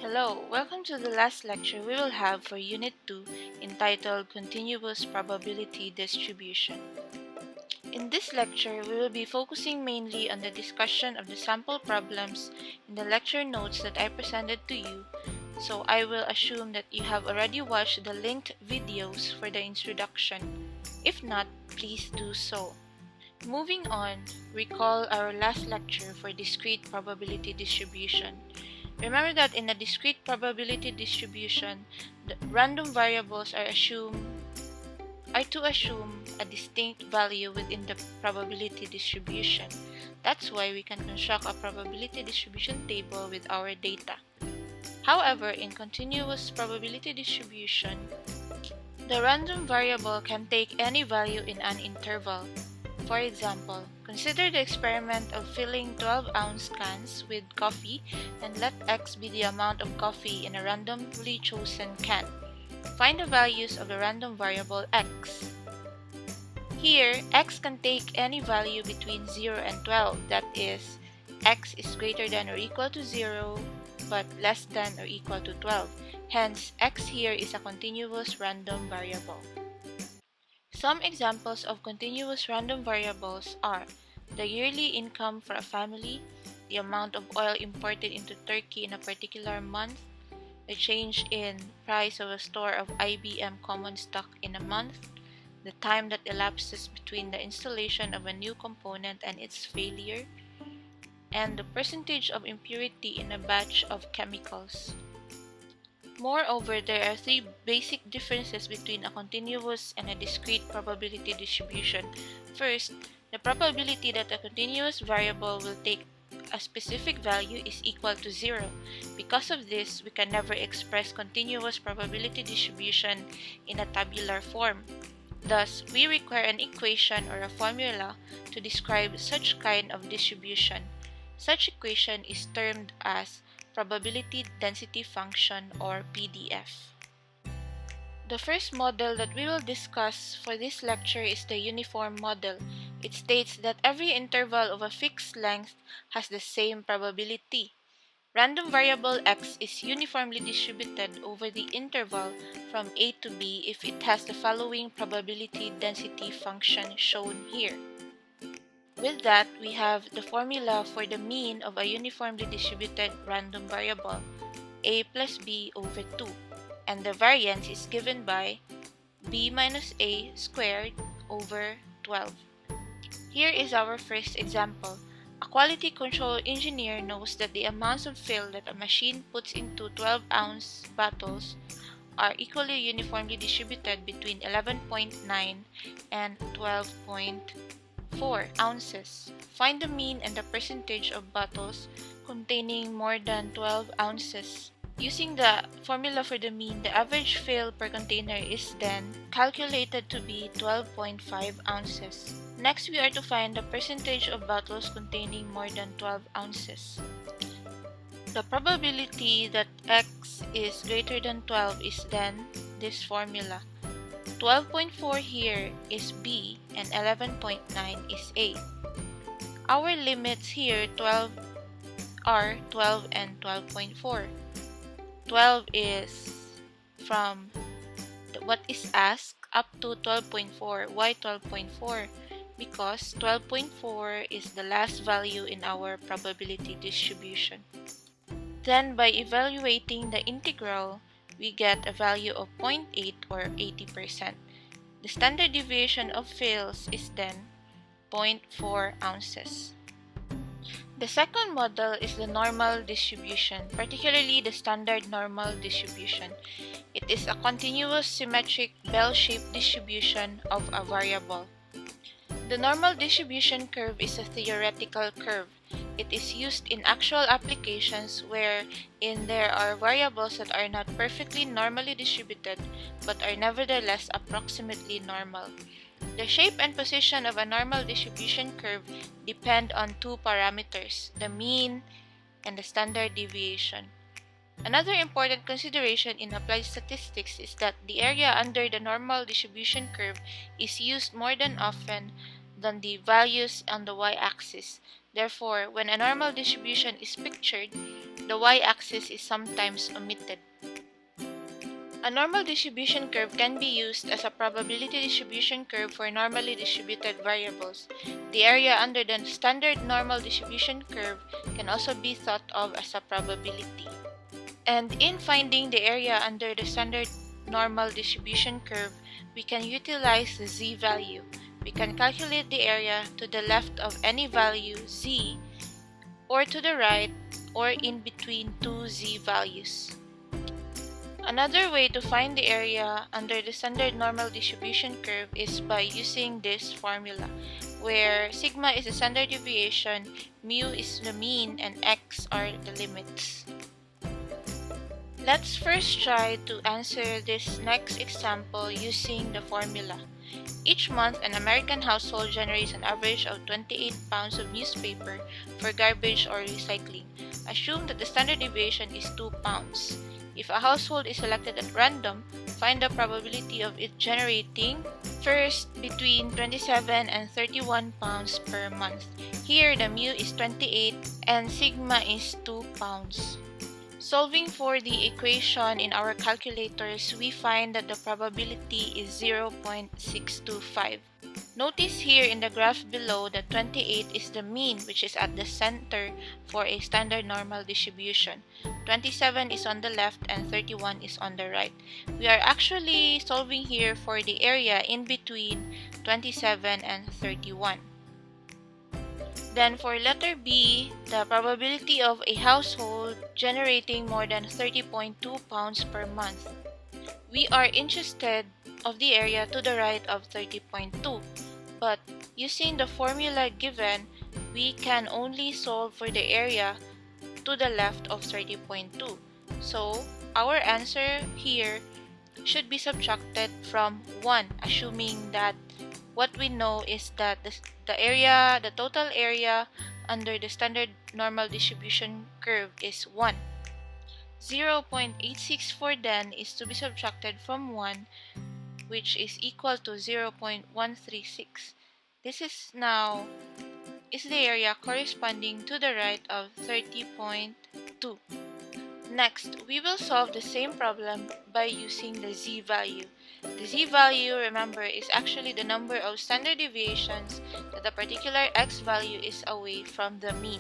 Hello, welcome to the last lecture we will have for Unit 2 entitled Continuous Probability Distribution. In this lecture, we will be focusing mainly on the discussion of the sample problems in the lecture notes that I presented to you, so I will assume that you have already watched the linked videos for the introduction. If not, please do so. Moving on, recall our last lecture for discrete probability distribution. Remember that in a discrete probability distribution, the random variables are to assume a distinct value within the probability distribution. That's why we can construct a probability distribution table with our data. However, in continuous probability distribution, the random variable can take any value in an interval. For example, consider the experiment of filling 12-ounce cans with coffee and let x be the amount of coffee in a randomly chosen can. Find the values of the random variable x. Here, x can take any value between 0 and 12, that is, x is greater than or equal to 0 but less than or equal to 12. Hence, x here is a continuous random variable. Some examples of continuous random variables are the yearly income for a family, the amount of oil imported into Turkey in a particular month, the change in price of a store of IBM common stock in a month, the time that elapses between the installation of a new component and its failure, and the percentage of impurity in a batch of chemicals. Moreover, there are three basic differences between a continuous and a discrete probability distribution. First, the probability that a continuous variable will take a specific value is equal to 0. Because of this, we can never express continuous probability distribution in a tabular form. Thus, we require an equation or a formula to describe such kind of distribution. Such equation is termed as probability density function or PDF. The first model that we will discuss for this lecture is the uniform model. It states that every interval of a fixed length has the same probability. Random variable x is uniformly distributed over the interval from a to b if it has the following probability density function shown here. With that, we have the formula for the mean of a uniformly distributed random variable, a plus b over 2, and the variance is given by b minus a squared over 12. Here is our first example. A quality control engineer knows that the amounts of fill that a machine puts into 12-ounce bottles are equally uniformly distributed between 11.9 and 12.4 ounces. Find the mean and the percentage of bottles containing more than 12 ounces. Using the formula for the mean, the average fill per container is then calculated to be 12.5 ounces. Next, we are to find the percentage of bottles containing more than 12 ounces. The probability that x is greater than 12 is then this formula. 12.4 here is b and 11.9 is a. Our limits here are 12 and 12.4. 12 is from what is asked up to 12.4. Why 12.4? Because 12.4 is the last value in our probability distribution. Then by evaluating the integral, we get a value of 0.8 or 80%. The standard deviation of fills is then 0.4 ounces. The second model is the normal distribution, particularly the standard normal distribution. It is a continuous symmetric bell-shaped distribution of a variable. The normal distribution curve is a theoretical curve. It is used in actual applications wherein there are variables that are not perfectly normally distributed but are nevertheless approximately normal. The shape and position of a normal distribution curve depend on two parameters, the mean and the standard deviation. Another important consideration in applied statistics is that the area under the normal distribution curve is used more than often than the values on the y-axis. Therefore, when a normal distribution is pictured, the y-axis is sometimes omitted. A normal distribution curve can be used as a probability distribution curve for normally distributed variables. The area under the standard normal distribution curve can also be thought of as a probability. And in finding the area under the standard normal distribution curve, we can utilize the z-value. We can calculate the area to the left of any value z, or to the right, or in between two z-values. Another way to find the area under the standard normal distribution curve is by using this formula, where sigma is the standard deviation, mu is the mean, and x are the limits. Let's first try to answer this next example using the formula. Each month, an American household generates an average of 28 pounds of newspaper for garbage or recycling. Assume that the standard deviation is 2 pounds. If a household is selected at random, find the probability of it generating first between 27 and 31 pounds per month. Here, the mu is 28 and sigma is 2 pounds. Solving for the equation in our calculators, we find that the probability is 0.625. Notice here in the graph below that 28 is the mean, which is at the center for a standard normal distribution. 27 is on the left and 31 is on the right. We are actually solving here for the area in between 27 and 31. Then for letter B, the probability of a household generating more than 30.2 pounds per month. We are interested of the area to the right of 30.2, but using the formula given, we can only solve for the area to the left of 30.2. So our answer here should be subtracted from 1, assuming that what we know is that the total area under the standard normal distribution curve is 1. 0.864 then is to be subtracted from 1, which is equal to 0.136. This is the area corresponding to the right of 30.2. Next, we will solve the same problem by using the z-value. The z-value, remember, is actually the number of standard deviations that a particular x value is away from the mean.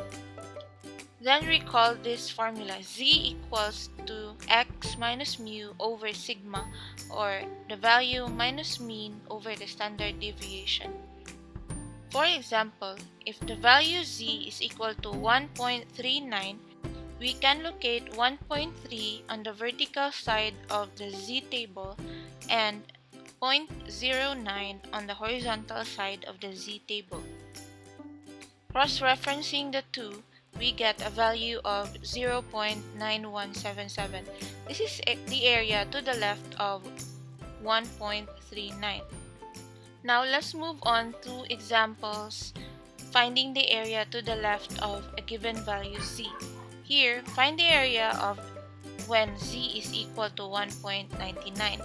Then recall this formula, z equals to x minus mu over sigma, or the value minus mean over the standard deviation. For example, if the value z is equal to 1.39, we can locate 1.3 on the vertical side of the z-table and 0.09 on the horizontal side of the z-table. Cross-referencing the two, we get a value of 0.9177. This is the area to the left of 1.39. Now let's move on to examples finding the area to the left of a given value z. Here, find the area of when z is equal to 1.99.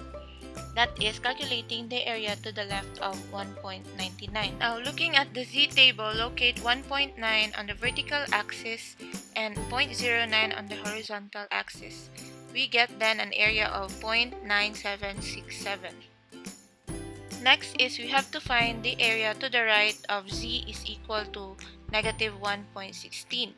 That is calculating the area to the left of 1.99. Now, looking at the z-table, locate 1.9 on the vertical axis and 0.09 on the horizontal axis. We get then an area of 0.9767. Next is we have to find the area to the right of z is equal to negative 1.16.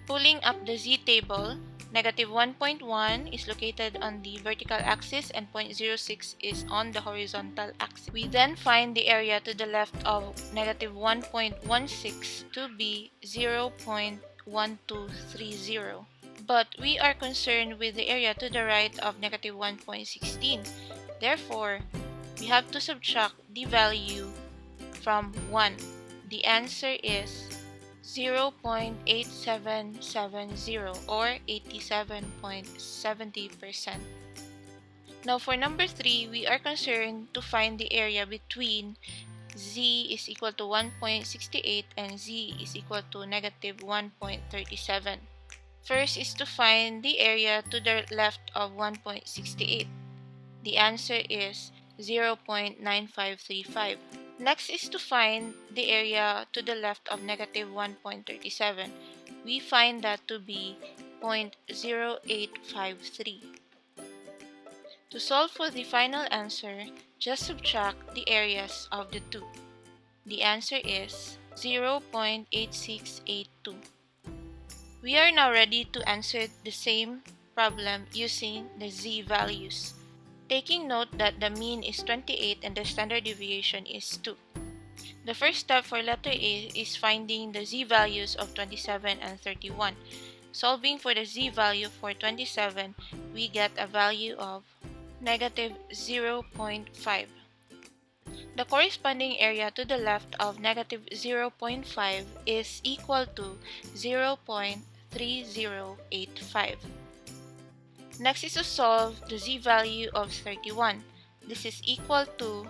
Pulling up the z-table, negative 1.1 is located on the vertical axis and 0.06 is on the horizontal axis. We then find the area to the left of negative 1.16 to be 0.1230. But we are concerned with the area to the right of negative 1.16. Therefore, we have to subtract the value from 1. The answer is 0.8770 or 87.70%. Now for number 3, we are concerned to find the area between z is equal to 1.68 and z is equal to negative 1.37. First is to find the area to the left of 1.68. The answer is 0.9535. Next is to find the area to the left of negative 1.37. We find that to be 0.0853. To solve for the final answer, just subtract the areas of the two. The answer is 0.8682. We are now ready to answer the same problem using the z values, taking note that the mean is 28 and the standard deviation is 2. The first step for letter A is finding the z values of 27 and 31. Solving for the z value for 27, we get a value of negative 0.5. The corresponding area to the left of negative 0.5 is equal to 0.3085. Next is to solve the z value of 31. This is equal to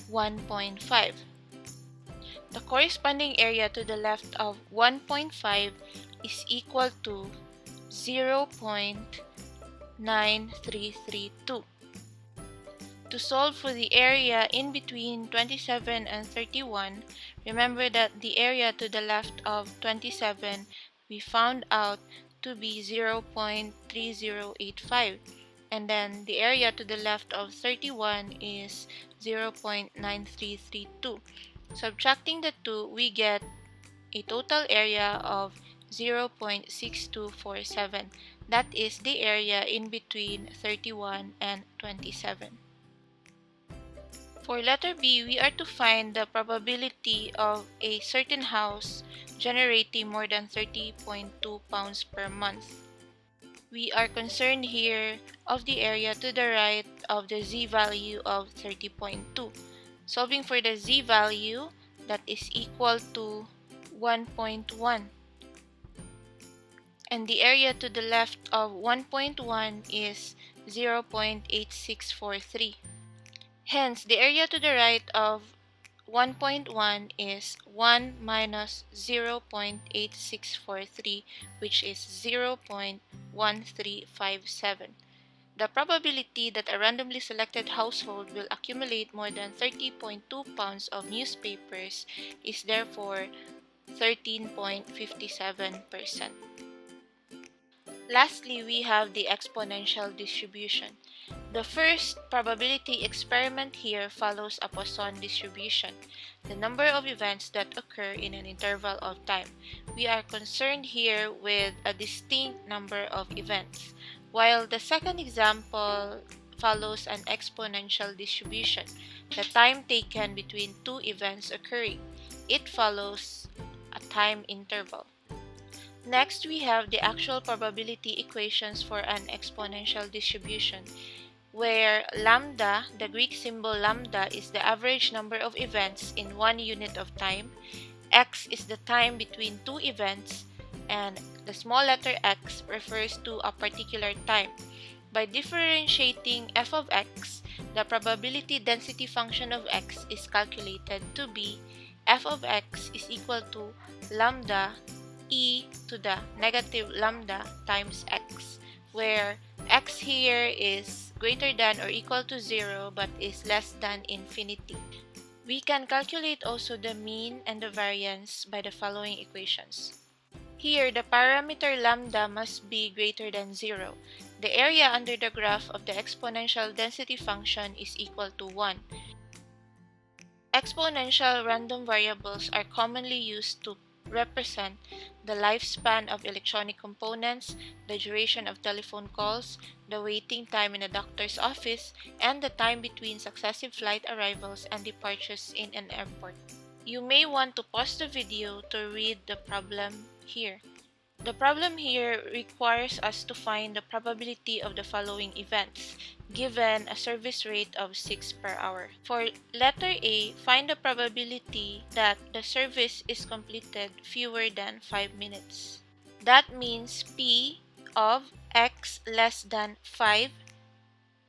1.5. The corresponding area to the left of 1.5 is equal to 0.9332. To solve for the area in between 27 and 31, remember that the area to the left of 27 we found out to be 0.3085, and then the area to the left of 31 is 0.9332. Subtracting the two, we get a total area of 0.6247. That is the area in between 31 and 27. For letter B, we are to find the probability of a certain house generating more than 30.2 pounds per month. We are concerned here of the area to the right of the z value of 30.2. Solving for the z value, that is equal to 1.1. And the area to the left of 1.1 is 0.8643. Hence, the area to the right of 1.1 is 1 minus 0.8643, which is 0.1357. The probability that a randomly selected household will accumulate more than 30.2 pounds of newspapers is therefore 13.57%. Lastly, we have the exponential distribution. The first probability experiment here follows a Poisson distribution, the number of events that occur in an interval of time. We are concerned here with a distinct number of events, while the second example follows an exponential distribution, the time taken between two events occurring. It follows a time interval. Next, we have the actual probability equations for an exponential distribution, where lambda, the Greek symbol lambda, is the average number of events in one unit of time, x is the time between two events, and the small letter x refers to a particular time. By differentiating f of x, the probability density function of x is calculated to be f of x is equal to lambda e to the negative lambda times x, where x here is greater than or equal to 0 but is less than infinity. We can calculate also the mean and the variance by the following equations. Here, the parameter lambda must be greater than 0. The area under the graph of the exponential density function is equal to 1. Exponential random variables are commonly used to represent the lifespan of electronic components, the duration of telephone calls, the waiting time in a doctor's office, and the time between successive flight arrivals and departures in an airport. You may want to pause the video to read the problem here. The problem here requires us to find the probability of the following events, given a service rate of 6 per hour. For letter A, find the probability that the service is completed fewer than 5 minutes. That means P of x less than 5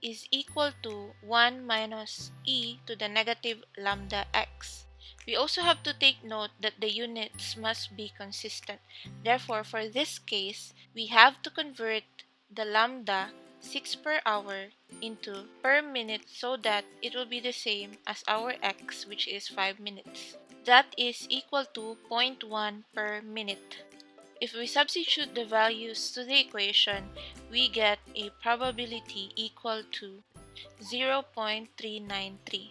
is equal to 1 minus e to the negative lambda x. We also have to take note that the units must be consistent. Therefore, for this case, we have to convert the lambda 6 per hour into per minute so that it will be the same as our x, which is 5 minutes. That is equal to zero point 0.1 per minute. If we substitute the values to the equation, we get a probability equal to 0.393.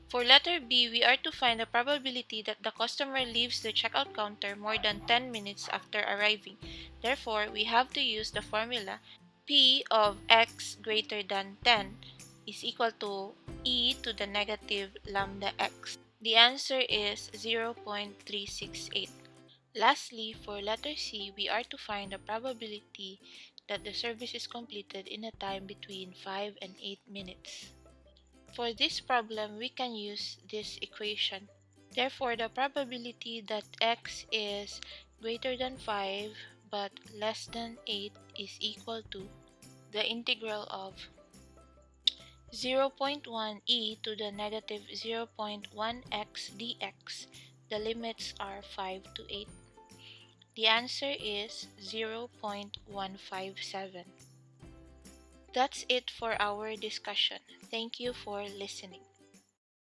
For letter B, we are to find the probability that the customer leaves the checkout counter more than 10 minutes after arriving. Therefore, we have to use the formula P of x greater than 10 is equal to e to the negative lambda x. The answer is 0.368. Lastly, for letter C, we are to find the probability that the service is completed in a time between 5 and 8 minutes. For this problem, we can use this equation. Therefore, the probability that x is greater than 5 but less than 8 is equal to the integral of 0.1 e to the negative 0.1 x dx. The limits are 5 to 8. The answer is 0.157. That's it for our discussion. Thank you for listening.